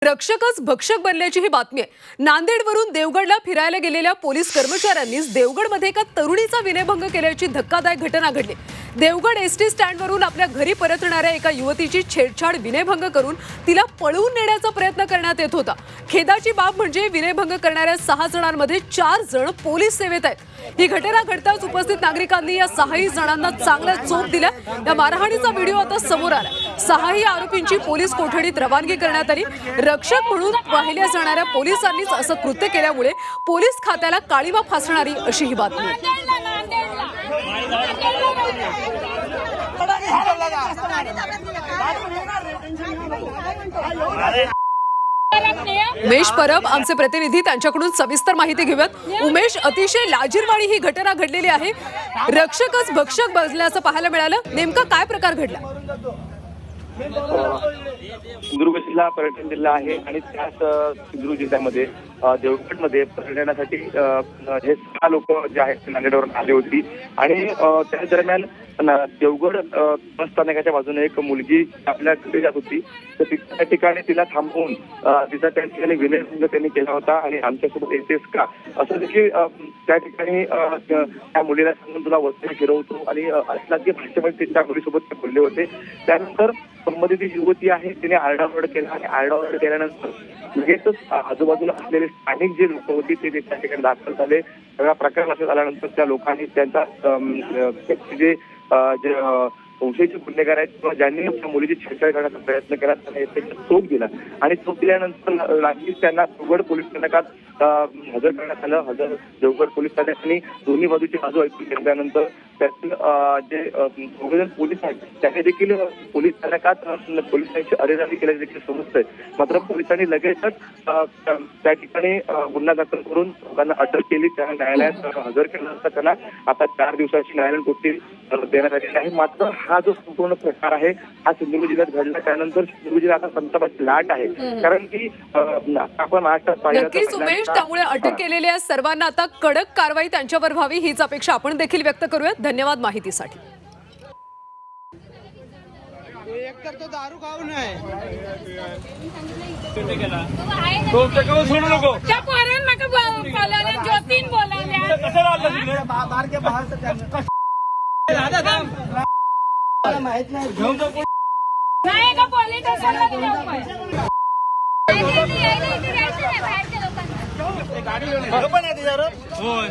रक्षकच भक्षक बनल्याची ही बातमी आहे। नांदेडवरून देवगडला फिरायला गेलेल्या पोलीस कर्मचाऱ्यांनीच देवगडमध्ये एका तरुणीचा विनयभंग केल्याची धक्कादायक घटना घडली। देवगड एसटी स्टँडवरून आपल्या घरी परतणाऱ्या एका युवतीची छेडछाड विनयभंग करून तिला पळवून नेण्याचा प्रयत्न करण्यात येत होता। खेदाची बाब म्हणजे विनयभंग करणाऱ्या 6 जणांमध्ये 4 जण पोलीस सेवेत आहेत। ही घटना घडताच उपस्थित नागरिकांनी या 6 जणांना चांगला चोप दिला। या मारहाणीचा व्हिडिओ आता समोर आला। 6 आरोपींची पोलीस कोठडीत रवानगी करण्यात आली। रक्षक म्हणून पाहिल्या जाणाऱ्या पोलिसांनीच असं कृत्य केल्यामुळे पोलीस खात्याला काळीमा फासणारी अशी ही बातमी आहे। उमेश परब आमचे प्रतिनिधी, त्यांच्याकडून सविस्तर माहिती घेऊयात। उमेश, अतिशय लाजिरवाणी ही घटना घडलेली आहे। रक्षकच भक्षक बनल्याचं पाहायला मिळालं, नेमका काय प्रकार घडला? सिंधुदुर्ग जिल्हा पर्यटन जिल्हा आहे आणि त्याच सिंधुदुर्ग जिल्ह्यामध्ये देवगडमध्ये पर्यटनासाठी हे 6 लोक जे आहेत नांदेडवरून आली होती आणि त्या दरम्यान देवगड बस स्थानकाच्या बाजूने एक मुलगी आपल्या घरी जात होती। तर त्या ठिकाणी तिला थांबवून तिचा त्या ठिकाणी विनयभंग त्यांनी केला होता आणि आमच्यासोबत येतेस का असं देखील त्या ठिकाणी त्या मुलीला सांगून तुला वस्तीला फिरवतो आणि असलाची भाषेमध्ये त्या मुलीसोबत ते बोलले होते। त्यानंतर संबंधित युवती आहे तिने आरडाओरड केला आणि आरडाओरड केल्यानंतर लगेचच आजूबाजूला असलेले स्थानिक जे लोक होती ते त्या ठिकाणी दाखल झाले। सगळा प्रकार लक्षात आल्यानंतर त्या लोकांनी त्यांचा जे संशयित गुन्हेगार आहेत किंवा ज्यांनी त्या मुलीची छेडछाड करण्याचा प्रयत्न केला त्यांना चोप दिला आणि चोप दिल्यानंतर लागलीच त्यांना देवगड पोलीस स्थानकात हजर करण्यात आलं। देवगड पोलीस स्थानकाने दोन्ही बाजूची बाजू ऐकून घेतल्यानंतर त्यातील जे 2 जण पोलीस आहेत त्यांनी देखील पोलीस स्थानकात पोलिसांची अरेरावी केल्याचे देखील समजतंय। मात्र पोलिसांनी लगेचच त्या ठिकाणी गुन्हा दाखल करून लोकांना अटक केली, त्यांना न्यायालयात हजर केलं असता त्यांना आता 4 दिवसाची न्यायालयीन कोठडी देण्यात आलेली आहे। मात्र हा जो संपूर्ण प्रकार आहे हा सिंधुदुर्ग जिल्ह्यात घडला, त्यानंतर सिंधुदुर्ग जिल्हा आता संतापाची लाट आहे। कारण की आपण महाराष्ट्रात नक्कीच उमेश, त्यामुळे अटक केलेल्या सर्वांना आता कडक कारवाई त्यांच्यावर व्हावी हीच अपेक्षा आपण देखील व्यक्त करूयात। धन्यवाद माहितीसाठी। एकतर तो दारू खाऊ नये तो कहो सोडू नको त्या पोरांना नका बोलायला, ज्योतीन बोलायला कसं राहिलं तिकडे बाहेर के बाहेर माहित नाही घेऊन जाऊ नाही का पोलीस स्टेशनला जाऊ पाहिजे। गाडी पण आहे तिच्यावर होय